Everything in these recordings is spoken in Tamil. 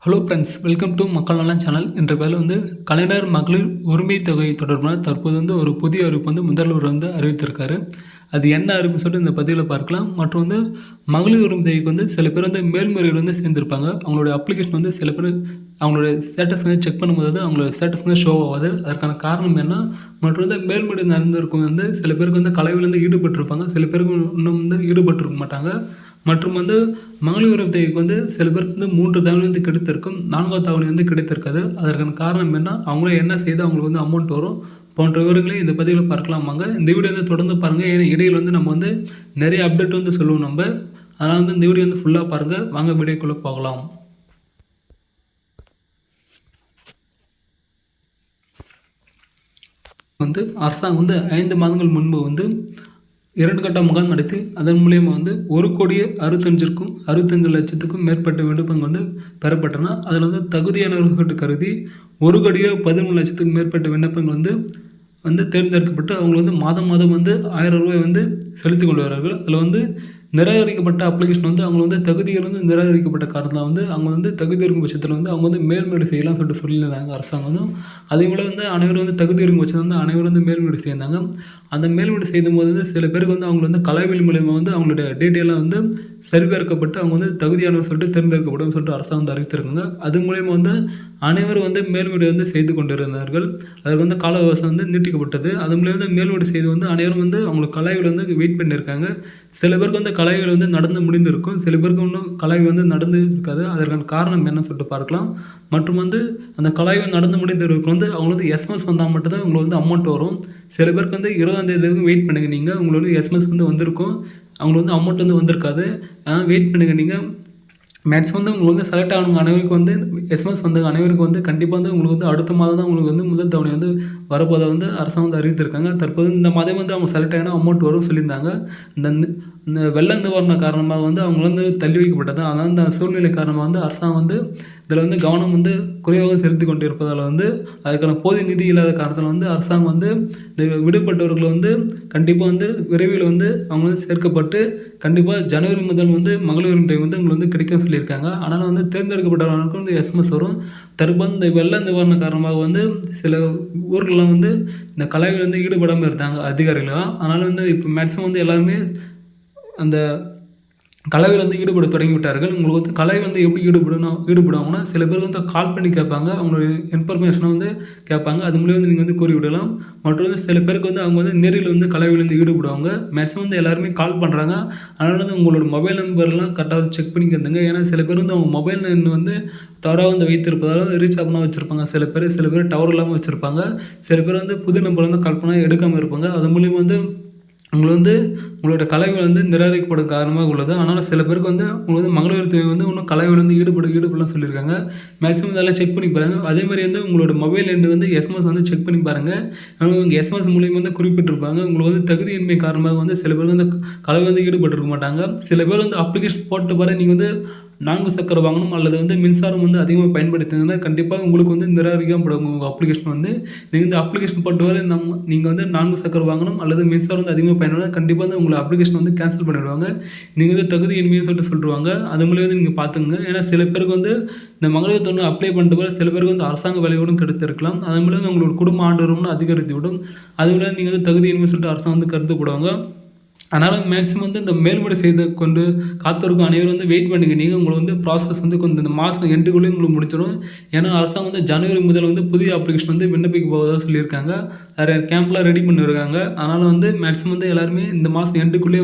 ஹலோ ஃப்ரெண்ட்ஸ், வெல்கம் டு மக்கள் நலன் சேனல். என்ற பேரில் கலைஞர் மகளிர் உரிமை தொகை தொடர்பான தற்போது ஒரு புதிய அறிவிப்பு முதல்வர் அறிவித்திருக்காரு. அது என்ன அறிவிப்புன்னு சொல்லிட்டு இந்த பதிவில் பார்க்கலாம். மற்றும் மகளிர் உரிமை தொகைக்கு சில பேர் மேல்முறையீடு சேர்ந்திருப்பாங்க. அவங்களுடைய அப்ளிகேஷன் சில பேர் அவங்களுடைய ஸ்டேட்டஸ் செக் பண்ணும்போது அவங்களோட ஸ்டேட்டஸ் ஷோ ஆகாது. அதற்கான காரணம் என்ன? மற்றும் மேல்முறையீடு நடந்திருக்கும் சில பேருக்கு கலவையில் ஈடுபட்டிருப்பாங்க. சில பேருக்கு இன்னும் ஈடுபட்டிருக்க மாட்டாங்க. மற்றும் மகளிர் உரிமை தொகைக்கு சில பேருக்கு 3 தவணை கிடைத்திருக்கும், 4வது தவணை கிடைத்திருக்காது. அதற்கான காரணம் என்ன? அவங்களே என்ன செய்து அவங்களுக்கு அமௌண்ட் வரும் போன்ற விவரங்களை இந்த பதிவில் பார்க்கலாமாங்க. இந்த வீடியோ தொடர்ந்து பாருங்கள். ஏன்னா இடையில் நம்ம நிறைய அப்டேட் சொல்லுவோம் நம்ம. அதனால் இந்த வீடியோ ஃபுல்லாக பாருங்கள். வாங்க வீடியோக்குள்ளே போகலாம். அரசாங்கம் 5 மாதங்கள் முன்பு 2 கட்ட முகாம் நடத்தி அதன் மூலியமாக 1,65,65,00,000க்கும் மேற்பட்ட விண்ணப்பங்கள் பெறப்பட்டன. அதில் தகுதியானவர்கள் கருதி 1,13,00,000க்கும் மேற்பட்ட விண்ணப்பங்கள் தேர்ந்தெடுக்கப்பட்டு அவங்க மாதம் 1,000 ரூபாய் செலுத்தி கொண்டு வரார்கள். அதில் நிராகரிக்கப்பட்ட அப்ளிகேஷன் அவங்க தகுதியிலிருந்து நிராகரிக்கப்பட்ட காரணத்தில் அவங்க தகுதி இருக்கும் பட்சத்தில் அவங்க மேல்முறையீடு செய்யலாம் சொல்லியிருந்தாங்க அரசாங்கம். அதே போல் அனைவரும் தகுதி இருக்கும் பட்சத்தில் அனைவரும் மேல்முறையீடு செய்தாங்க. அந்த மேல்முறையீடு செய்யும்போது சில பேருக்கு அவங்க கலவையில் மூலியமாக அவங்களுடைய டீட்டெயிலாக சரிபார்க்கப்பட்டு அவங்க தகுதியானவர் சொல்லிட்டு தேர்ந்தெடுக்கப்படும் சொல்லிட்டு அரசாங்கம் அறிவித்திருக்காங்க. அது மூலியமாக அனைவரும் மேல்முறையீடு செய்து கொண்டிருந்தார்கள். அதுக்கு கால அவகாசம் நீட்டிக்கப்பட்டது. அது மூலியமாக மேல்முறையீடு செய்து அனைவரும் அவங்களுக்கு கலவையில் வெயிட் பண்ணியிருக்காங்க. சில பேருக்கு கலவைகள் நடந்து முடிந்திருக்கும், சில பேருக்கு இன்னும் கலவை நடந்து இருக்காது. அதற்கான காரணம் என்னன்னு சொல்லிட்டு பார்க்கலாம். மற்றும் அந்த கலவை நடந்து முடிந்தவர்களுக்கு அவங்களுக்கு எஸ்எம்எஸ் வந்தால் மட்டும்தான் உங்களுக்கு அமௌண்ட் வரும். சில பேருக்கு 20ஆம் தேதி வரைக்கும் வெயிட் பண்ணுங்கள். நீங்கள் உங்களுக்கு எஸ்எம்எஸ் வந்திருக்கும், அவங்களுக்கு அமௌண்ட் வந்திருக்காது. வெயிட் பண்ணுங்கள். நீங்கள் மேக்ஸிமம் உங்களுக்கு செலக்ட் ஆகணுங்க அனைவருக்கு எஸ்எம்எஸ் அனைவருக்கு கண்டிப்பாக உங்களுக்கு அடுத்த மாதம் தான் உங்களுக்கு முதல் தவணை வரப்போதை அரசாங்கம் அறிவித்திருக்காங்க. தற்போது இந்த மாதம் அவங்க செலக்ட் ஆகினா அமௌண்ட் வரும் சொல்லியிருந்தாங்க. இந்த வெள்ள நிவாரண காரணமாக அவங்க தள்ளி வைக்கப்பட்டது. அதனால் இந்த சூழ்நிலை காரணமாக அரசாங்கம் இதில் கவனம் குறைவாக செலுத்தி கொண்டு இருப்பதால் அதுக்கான போதிய நிதி இல்லாத காரணத்தில் அரசாங்கம் இந்த விடுபட்டவர்கள் கண்டிப்பாக விரைவில் அவங்க சேர்க்கப்பட்டு கண்டிப்பாக ஜனவரி முதல் மகளிர் உரிமை தொகை உங்களுக்கு கிடைக்க சொல்லியிருக்காங்க. ஆனால் தேர்ந்தெடுக்கப்பட்டவர்களுக்கு எஸ்எம்எஸ் வரும். தற்போது இந்த வெள்ள நிவாரண காரணமாக சில ஊர்களெலாம் இந்த கலவையில் ஈடுபடாமல் இருந்தாங்க அதிகாரிகளாக. அதனால் இப்போ மேக்ஸிமம் எல்லாருமே அந்த கலவையில் ஈடுபட தொடங்கிவிட்டார்கள். உங்களுக்கு கலவை எப்படி ஈடுபடுவாங்கன்னா சில பேர் கால் பண்ணி கேட்பாங்க, அவங்களுடைய இன்ஃபர்மேஷனை கேட்பாங்க. அது மூலியம் நீங்கள் கூறிவிடலாம். மற்றும் சில பேருக்கு அவங்க நேரில் கலவையில் ஈடுபடுவாங்க. மேக்ஸிமம் எல்லாருமே கால் பண்ணுறாங்க. அதனால் உங்களோட மொபைல் நம்பர்லாம் கரெக்டாக செக் பண்ணிக்கிறதுங்க. ஏன்னா சில பேர் அவங்க மொபைல் எண் தவறாக வைத்திருப்பதால் ரீசார்ஜ் பண்ணால் வச்சுருப்பாங்க. சில பேர் டவர் இல்லாமல் வச்சுருப்பாங்க. சில பேர் புது நம்பர் கால் பண்ணால் எடுக்காமல் இருப்பாங்க. அது மூலியம் உங்களுக்கு உங்களோட கலவை நிராகரிக்கப்படும் காரணமாக உள்ளது. ஆனால் சில பேருக்கு உங்களுக்கு மகளிர் தொகை இன்னும் கலவையில் ஈடுபடலாம் சொல்லியிருக்காங்க. மேக்ஸிமம் இதெல்லாம் செக் பண்ணி பாருங்கள். அதேமாதிரி உங்களோட மொபைல் எண் எஸ்எம்எஸ் செக் பண்ணி பாருங்கள். உங்கள் எஸ்எம்எஸ் மூலியம் குறிப்பிட்டிருப்பாங்க. உங்களுக்கு தகுதியின்மை காரணமாக சில பேர் கலவை ஈடுபட்டிருக்க மாட்டாங்க. சில பேர் அப்ளிகேஷன் போட்டு பாரு நீங்கள் 4 சக்கரம் வாங்கணும் அல்லது மின்சாரம் அதிகமாக பயன்படுத்தினா கண்டிப்பாக உங்களுக்கு நிராகரிக்கப்படும். உங்கள் அப்ளிகேஷன் நீங்கள் இந்த அப்ளிகேஷன் போட்டு வர நீங்கள் 4 சக்கரம் வாங்கணும் அல்லது மின்சாரம் அதிகமாக பயன்படுத்தினா கண்டிப்பாக உங்களை அப்ளிகேஷன் கேன்சல் பண்ணிவிடுவாங்க. நீங்கள் தகுதி இன்மையை சொல்லிடுவாங்க. அது மூலியம் நீங்கள் பார்த்துங்க. ஏன்னா சில பேருக்கு இந்த மகளிர் தொகை அப்ளை பண்ணிட்டு போல சில பேருக்கு அரசாங்க வேலையோடும் கிடைத்திருக்கலாம். அது மூலியம் உங்களோட குடும்ப ஆண்டு வரும்னு அதிகரித்து விடும். அது மூலியம் நீங்கள் தகுதி இன்மை சொல்லிட்டு அரசாங்கம் கருத்து போடுவாங்க. அதனால் மேக்ஸிமம் இந்த மேல்முறை செய்து கொண்டு காத்திருக்கும் அனைவரும் வெயிட் பண்ணுங்க. நீங்கள் உங்களுக்கு ப்ராசஸ் கொஞ்சம் இந்த மாதம் எண்டுக்குள்ளேயும் உங்களுக்கு முடிச்சிடும். ஏன்னா அரசாங்கம் ஜனவரி முதல் புதிய அப்ளிகேஷன் விண்ணப்பிக்க போவதாக சொல்லியிருக்காங்க. வேறு கேம்ப்லாம் ரெடி பண்ணியிருக்காங்க. அதனால் மேக்ஸிமம் எல்லாருமே இந்த மாதம் எண்டுக்குள்ளேயே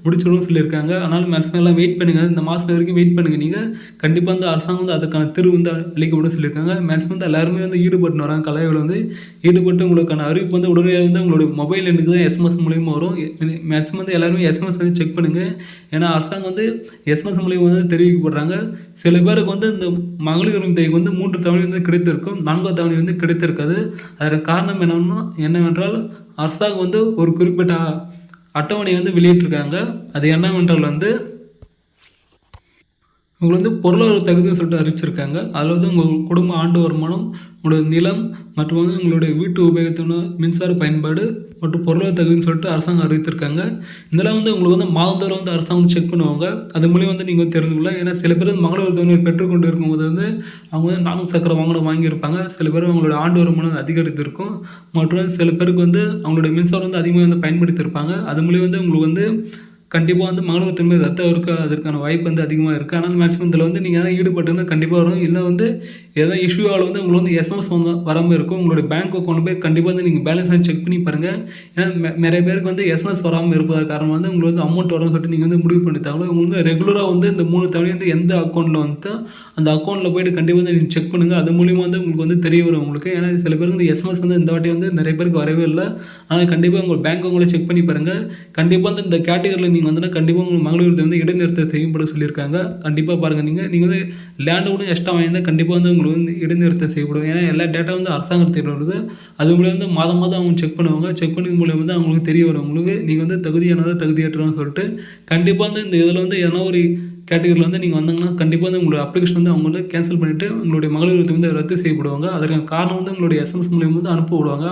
முடிச்சிடும்னு சொல்லியிருக்காங்க. அதனால் மேக்ஸிமம் எல்லாம் வெயிட் பண்ணுங்கள். இந்த மாதம் வரைக்கும் வெயிட் பண்ணுங்கள். நீங்கள் கண்டிப்பாக அரசாங்கம் அதுக்கான தீர்வு அளிக்கப்படும் சொல்லியிருக்காங்க. மேக்ஸிமம் எல்லாருமே ஈடுபட்டு வராங்க. கலைவில் ஈடுபட்டு உங்களுக்கான அறிவிப்பு உடனே உங்களுடைய மொபைல் எண்ணுக்கு தான் எஸ்எம்எஸ் மூலியமாக வரும். மேக்ஸிமம் எல்லாருமே எஸ்எம்எஸ் செக் பண்ணுங்கள். ஏன்னா அரசாங்கம் எஸ்எம்எஸ் மூலியம் தெரிவிக்கப்படுறாங்க. சில பேருக்கு இந்த மகளிர் உரிமை தொகை 3 தவணை கிடைத்திருக்கும், 4வது தவணை கிடைத்திருக்காது. அதற்கு காரணம் என்னவென்றால் அரசாங்கம் ஒரு குறிப்பிட்ட அட்டவணை வெளியிட்டிருக்காங்க. அது என்னவென்றால் உங்களுக்கு வந்து பொருளாதார தகுதின்னு சொல்லிட்டு அறிவிச்சிருக்காங்க. அதில் வந்து உங்கள் குடும்ப ஆண்டு வருமானம், உங்களோட நிலம் மற்றும் வந்து உங்களுடைய வீட்டு உபயோகத்தின மின்சார பயன்பாடு மற்றும் பொருளாதார தகுதின்னு சொல்லிட்டு அரசாங்கம் அறிவித்திருக்காங்க. இதெல்லாம் வந்து உங்களுக்கு வந்து மாதந்தோறும் வந்து அரசாங்கம் செக் பண்ணுவாங்க. அது மூலியம் வந்து நீங்கள் வந்து தெரிந்து கொள்ளலாம். ஏன்னா சில பேர் வந்து மகளிர் உரிமை பெற்றுக்கொண்டு இருக்கும்போது வந்து அவங்க வந்து 4 சக்கர வாகனம் வாங்கியிருப்பாங்க. சில பேர் அவங்களோட ஆண்டு வருமானம் அதிகரித்திருக்கும். மற்றும் சில பேருக்கு வந்து அவங்களோட மின்சாரம் வந்து அதிகமாக வந்து பயன்படுத்தியிருப்பாங்க. அது மூலியம் வந்து உங்களுக்கு வந்து கண்டிப்பாக வந்து மகளிர் திரும்ப ரத்தம் இருக்க அதற்கான வாய்ப்பு வந்து அதிகமாக இருக்குது. ஆனால் மேக்ஸிமம் இதில் வந்து நீங்கள் எதாவது ஈடுபட்டுன்னா கண்டிப்பாக வரும். இல்லை வந்து எதாவது இஷ்யூவால் வந்து உங்களுக்கு வந்து எஸ்எம்எஸ் வந்து வராமல் இருக்கும். உங்களுடைய பேங்க் அக்கௌண்ட் போய் கண்டிப்பாக வந்து நீங்கள் பேலன்ஸ் செக் பண்ணி பாருங்கள். ஏன்னா நிறைய பேருக்கு வந்து எஸ்எம்எஸ் வராமல் இருப்பதற்கு காரணம் வந்து உங்களுக்கு வந்து அமௌண்ட் வரும்னு சொல்லிட்டு நீங்கள் வந்து முடிவு பண்ணி தேவை. உங்களுக்கு வந்து ரெகுலராக வந்து இந்த 3 தவணையும் வந்து எந்த அக்கௌண்ட்டில் வந்து அந்த அக்கௌண்ட்டில் போய்ட்டு கண்டிப்பாக வந்து நீங்கள் செக் பண்ணுங்கள். அது மூலிமா வந்து உங்களுக்கு வந்து தெரிய வரும் உங்களுக்கு. ஏன்னா சில பேருக்கு வந்து எஸ்எம்எஸ் வந்து இந்த வாட்டி வந்து நிறைய பேருக்கு வரவே இல்லை. ஆனால் கண்டிப்பாக உங்கள் பேங்க் அக்கௌண்ட்டில் செக் பண்ணி பாருங்கள். கண்டிப்பாக வந்து இந்த கேட்டகரியில் நீங்கள் வந்துன்னா கண்டிப்பாக உங்கள் மகளிர் உரிமை வந்து இடைநிறுத்தம் செய்யப்பட சொல்லியிருக்காங்க. கண்டிப்பாக பாருங்கள். நீங்கள் வந்து லேண்டு கூட எக்ஸ்ட்ரா வாங்கியிருந்தால் கண்டிப்பாக வந்து உங்களுக்கு வந்து இடைநிறுத்தம் செய்யப்படும். ஏன்னா எல்லா டேட்டா வந்து அரசாங்கத்தில் வருது. அது மூலியம் வந்து மாதம் அவங்க செக் பண்ணுவாங்க. செக் பண்ணது மூலியம் வந்து அவங்களுக்கு தெரிய வரும். உங்களுக்கு நீங்கள் வந்து தகுதியானதாக தகுதியற்றவன்னு சொல்லிட்டு கண்டிப்பாக வந்து இந்த இதில் வந்து எதனா ஒரு கேட்டகரியில் வந்து நீங்கள் வந்தாங்கன்னா கண்டிப்பாக வந்து உங்களோட அப்ளிகேஷன் வந்து அவங்க வந்து கேன்சல் பண்ணிவிட்டு உங்களுடைய மகளிர் உரிமை வந்து ரத்து செய்யப்படுவாங்க. அதற்கான காரணம் வந்து உங்களுடைய எஸ்எம்எஸ் மூலியம் வந்து அனுப்ப விடுவாங்க.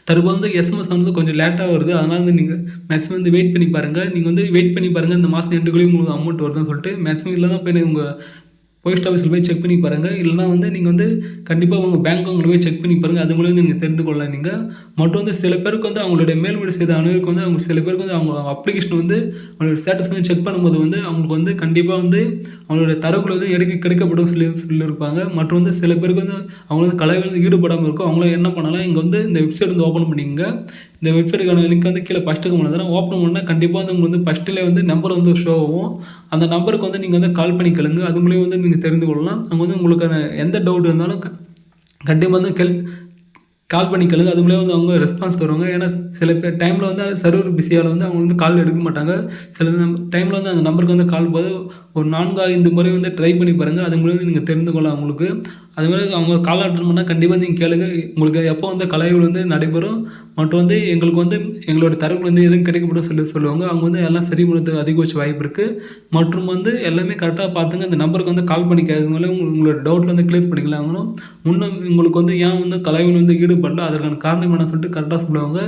தற்போது வந்து எஸ்எம்எஸ் வந்து கொஞ்சம் லேட்டாக வருது. அதனால் வந்து நீங்கள் மேக்ஸிமம் வந்து வெயிட் பண்ணி பாருங்கள். நீங்கள் வந்து வெயிட் பண்ணி பாருங்கள். இந்த மாதம் எண்டுக்குள்ளேயும் உங்களுக்கு அமௌண்ட் வருதுன்னு சொல்லிட்டு மேக்ஸிமம் இல்லைனா போய் உங்கள் போஸ்ட் ஆஃபீஸில் போய் செக் பண்ணி பாருங்கள். இல்லைனா வந்து நீங்கள் வந்து கண்டிப்பாக உங்கள் பேங்க் அக்கௌண்ட்டில் போய் செக் பண்ணி பாருங்கள். அது மூலியம் நீங்கள் தெரிந்து கொள்ளலாம். நீங்கள் மற்றும் வந்து சில பேருக்கு வந்து அவங்களுடைய மேல்முறை செய்த அனைவருக்கு வந்து அவங்க சில பேருக்கு வந்து அவங்க அப்ளிகேஷன் வந்து அவங்களோட ஸ்டேட்டஸ் வந்து செக் பண்ணும்போது வந்து அவங்களுக்கு வந்து கண்டிப்பாக வந்து அவங்களுடைய தரவுகள் வந்து கிடைக்கப்படும் சொல்லியிருப்பாங்க. மற்றும் வந்து சில பேருக்கு வந்து அவங்க வந்து கலையில் வந்து ஈடுபடாமல் இருக்கும். அவங்கள என்ன பண்ணலாம், இங்கே வந்து இந்த வெப்சைட் வந்து ஓப்பன் பண்ணிங்க. இந்த வெப்சைட்டுக்கான லிங்க் வந்து கீழே ஃபஸ்ட்டுக்கு பண்ணதுனா ஓப்பன் பண்ணால் கண்டிப்பாக வந்து உங்களுக்கு வந்து ஃபஸ்ட்டில் வந்து நம்பர் வந்து ஷோ ஆகும். அந்த நம்பருக்கு வந்து நீங்கள் வந்து கால் பண்ணி கேளுங்க. அது மூலியம் வந்து நீங்கள் தெரிந்து கொள்ளலாம். அவங்க வந்து உங்களுக்கான எந்த டவுட் இருந்தாலும் கண்டிப்பாக வந்து கால் பண்ணி கேளுங்க. அது மூலியம் வந்து அவங்க ரெஸ்பான்ஸ் தருவாங்க. ஏன்னா சில பேர் டைமில் வந்து சர்வர் பிஸியால் வந்து அவங்க வந்து கால் எடுக்க மாட்டாங்க. சில டைமில் வந்து அந்த நம்பருக்கு வந்து கால் போது ஒரு 4-5 முறை வந்து ட்ரை பண்ணி பாருங்கள். அது மூலியம் வந்து நீங்கள் தெரிந்து கொள்ளலாம். அவங்களுக்கு அதுமாதிரி அவங்க கால் அட்டன் பண்ணால் கண்டிப்பாக நீங்கள் கேளுங்க. உங்களுக்கு எப்போ வந்து கலைகள் வந்து நடைபெறும் மற்றும் வந்து எங்களுக்கு வந்து எங்களோட தரவுகள் வந்து எதுவும் கிடைக்கப்படும் சொல்லுவாங்க. அவங்க வந்து எல்லாம் சரி பண்ணுறதுக்கு அதிகபட்ச வாய்ப்பு இருக்குது. மற்றும் வந்து எல்லாமே கரெக்டாக பார்த்துங்க. இந்த நம்பருக்கு வந்து கால் பண்ணி கேட்கறதுனால உங்களோட டவுட்டில் வந்து கிளியர் பண்ணிக்கலாம். அவங்களும் இன்னும் உங்களுக்கு வந்து ஏன் வந்து கலைகள் வந்து ஈடுபடல அதற்கான காரணம் என்ன சொல்லிட்டு கரெக்டாக சொல்லுவாங்க.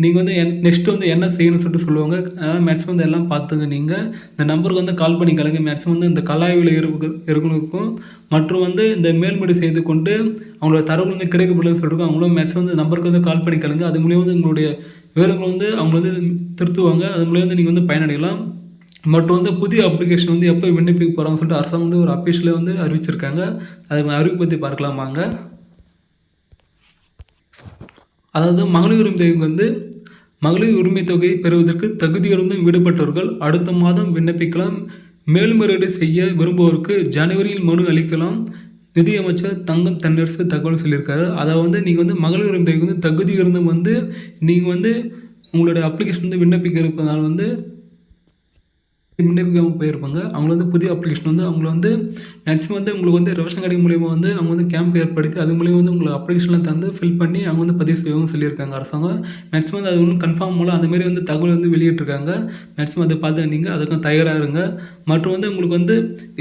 நீங்கள் வந்து நெக்ஸ்ட்டு வந்து என்ன செய்யணும்னு சொல்லிட்டு சொல்லுவாங்க. அதனால் மேக்ஸிமம் வந்து எல்லாம் பார்த்துங்க. நீங்கள் இந்த நம்பருக்கு வந்து கால் பண்ணி கேளுங்க. மேக்ஸிமம் வந்து இந்த கலாய்வில் இருக்கிறவங்களுக்கும் மற்றும் வந்து இந்த மேல்முறை செய்து கொண்டு அவங்களோட தரவுகள் வந்து கிடைக்கப்படலன்னு சொல்லிட்டு அவங்களும் மேக்ஸிமம் வந்து நம்பருக்கு வந்து கால் பண்ணி கேளுங்க. அது மூலியம் வந்து உங்களுடைய விவரங்கள் வந்து அவங்க வந்து திருத்துவாங்க. அது மூலியம் வந்து நீங்கள் வந்து பயனடையலாம். மற்றும் வந்து புதிய அப்ளிகேஷன் வந்து எப்போ விண்ணப்பிக்க போகிறாங்கன்னு சொல்லிட்டு அரசாங்கம் வந்து ஒரு அஃபீஷியலாக வந்து அறிவிச்சிருக்காங்க. அதுக்கு அறிவிப்பு பற்றி பார்க்கலாமாங்க. அதாவது மகளிர் உரிமை தொகைக்கு வந்து மகளிர் உரிமை தொகையை பெறுவதற்கு தகுதியிலிருந்து விடுபட்டவர்கள் அடுத்த மாதம் விண்ணப்பிக்கலாம். மேல்முறையீடு செய்ய விரும்புவோருக்கு ஜனவரியில் மனு அளிக்கலாம். நிதியமைச்சர் தங்கம் தென்னரசு தகவல் சொல்லியிருக்காரு. அதாவது வந்து நீங்கள் வந்து மகளிர் உரிமை தொகைக்கு வந்து தகுதி இருந்தும் வந்து நீங்கள் வந்து உங்களுடைய அப்ளிகேஷன் வந்து விண்ணப்பிக்க இருப்பதால் வந்து விண்ணப்பிக்காமல் போயிருப்பாங்க. அவங்க வந்து புதிய அப்ளிகேஷன் வந்து அவங்கள வந்து மேக்ஸிமம் வந்து உங்களுக்கு வந்து ரேஷன் கடை மூலிமா வந்து அவங்க வந்து கேம்ப் ஏற்படுத்தி அது மூலிமா வந்து உங்களுக்கு அப்ளிகேஷன்லாம் தந்து ஃபில் பண்ணி அவங்க வந்து பதிவு செய்யவும் சொல்லியிருக்காங்க அரசாங்கம். மேக்ஸிமம் வந்து அது ஒன்றும் கன்ஃபார்ம் மூலம் அந்தமாரி வந்து தகவல் வந்து வெளியிட்டிருக்காங்க. மேக்ஸிமம் அதை பார்த்து நீங்கள் அதுக்கும் தயாராக இருங்க. மற்றும் வந்து உங்களுக்கு வந்து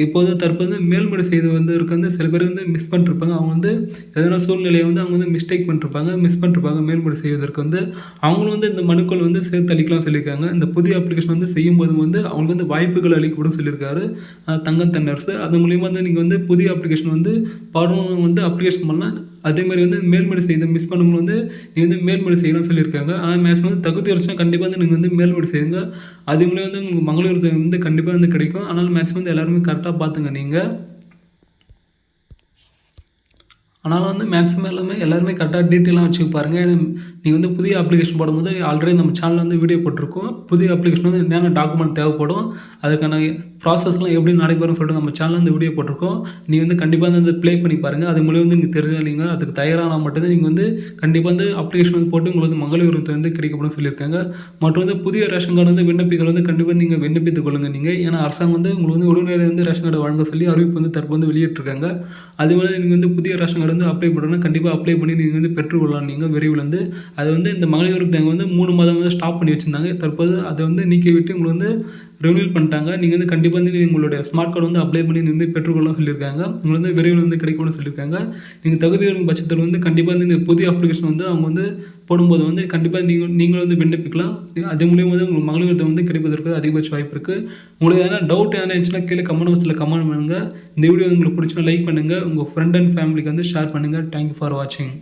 இப்போது தற்போது மேல்முறை செய்து வந்து இருக்க வந்து சில பேர் வந்து மிஸ் பண்ணிருப்பாங்க. அவங்க வந்து எதனா சூழ்நிலையை வந்து அவங்க வந்து மிஸ் பண்ணிருப்பாங்க மேல்முறை செய்வதற்கு வந்து அவங்களும் வந்து இந்த மனுக்கள் வந்து சேர்த்து அளிக்கலாம் சொல்லியிருக்காங்க. இந்த புதிய அப்ளிகேஷன் வந்து செய்யும்போது வந்து அவங்களுக்கு வந்து வாய்ப்புகள் அளிக்கப்படும் சொல்லியிருக்காரு தங்கம் தென்னரசு. அது மூலிமா வந்து நீங்கள் வந்து புதிய அப்ளிகேஷன் வந்து பாடணும் வந்து அப்ளிகேஷன் பண்ணலாம். அதேமாதிரி வந்து மேல்முறை செய்த மிஸ் பண்ணும்போது வந்து நீங்கள் வந்து மேல்முறை செய்யணும்னு சொல்லியிருக்காங்க. ஆனால் மேக்ஸிமம் வந்து தகுதி வரைச்சும் கண்டிப்பாக வந்து நீங்கள் வந்து மேல்முறை செய்யுங்க. அது மூலியம் வந்து உங்களுக்கு மகளிர் வந்து கண்டிப்பாக வந்து கிடைக்கும். ஆனால் மேக்ஸிமம் வந்து எல்லாருமே கரெக்டாக பார்த்துங்க நீங்கள். ஆனாலும் வந்து மேக்ஸிமம் எல்லாருமே கரெக்டாக டீட்டெயிலாக வச்சுக்க பாருங்கள். நீங்கள் வந்து புதிய அப்ளிகேஷன் போடும்போது ஆல்ரெடி நம்ம சேனலில் வந்து வீடியோ போட்டிருக்கோம். புதிய அப்ளிகேஷன் வந்து என்னென்ன டாக்குமெண்ட் தேவைப்படும் அதுக்கான ப்ராசஸ்லாம் எப்படி நடைபெறும் சொல்லிட்டு நம்ம சேனலில் வந்து வீடியோ போட்டிருக்கோம். நீங்கள் வந்து கண்டிப்பாக வந்து ப்ளே பண்ணி பாருங்கள். அது மூலியம் வந்து நீங்கள் தெரிஞ்சுங்க. அதுக்கு தயாரானால் மட்டும்தான் நீங்கள் வந்து கண்டிப்பாக வந்து அப்ளிகேஷன் வந்து போட்டு உங்களுக்கு வந்து மகளிர் உரிமை வந்து கிடைக்கப்படும் சொல்லியிருக்காங்க. மற்றும் வந்து புதிய ரேஷன் கார்டு வந்து விண்ணப்பிக்கிறது வந்து கண்டிப்பாக நீங்கள் விண்ணப்பித்துக் கொள்ளுங்கள். நீங்கள் ஏன்னா அரசாங்கம் வந்து உங்களுக்கு வந்து உடனடியாக வந்து ரேஷன் கார்டு வழங்க சொல்லி அறிவிப்பு வந்து தற்போது வந்து வெளியிட்டிருக்காங்க. அதுபோல் நீங்கள் வந்து புதிய ரேஷன் கார்டு வந்து அப்ளை பண்ணுறதுனா கண்டிப்பாக அப்ளை பண்ணி நீங்கள் வந்து பெற்றுக்கொள்ளலாம். நீங்கள் விரைவில் வந்து அது வந்து இந்த மகளிர் உரிமை வந்து 3 மாதம் வந்து ஸ்டாப் பண்ணி வச்சுருந்தாங்க. தற்போது அதை வந்து நீக்கி விட்டு உங்களுக்கு வந்து ரினியூல் பண்ணிட்டாங்க. நீங்கள் வந்து கண்டிப்பாக வந்து உங்களுடைய ஸ்மார்ட் கார்டு வந்து அப்ளை பண்ணி வந்து பெற்றுக்கொள்ளவும் சொல்லியிருக்காங்க. உங்களுக்கு வந்து விரைவில் வந்து கிடைக்கும்னு சொல்லியிருக்காங்க. நீங்கள் தகுதி இருக்கும் பட்சத்தில் வந்து கண்டிப்பாக வந்து இந்த புதிய அப்ளிகேஷன் வந்து அவங்க வந்து போடும்போது வந்து கண்டிப்பாக நீங்களும் வந்து விண்ணப்பிக்கலாம். அது மூலியமாக வந்து உங்களுக்கு மகளிர் உரிமை வந்து கிடைப்பதற்கு அதிகபட்ச வாய்ப்பு இருக்குது. உங்களுக்கு எதனா டவுட் எதனா இருந்துச்சுன்னா கீழே கமெண்ட் பாக்ஸில் கமெண்ட் பண்ணுங்கள். இந்த வீடியோ உங்களுக்கு பிடிச்சா லைக் பண்ணுங்கள். உங்கள் ஃப்ரெண்ட் அண்ட் ஃபேமிலிக்கு வந்து ஷேர் பண்ணுங்கள். தேங்க்யூ ஃபார் வாட்சிங்.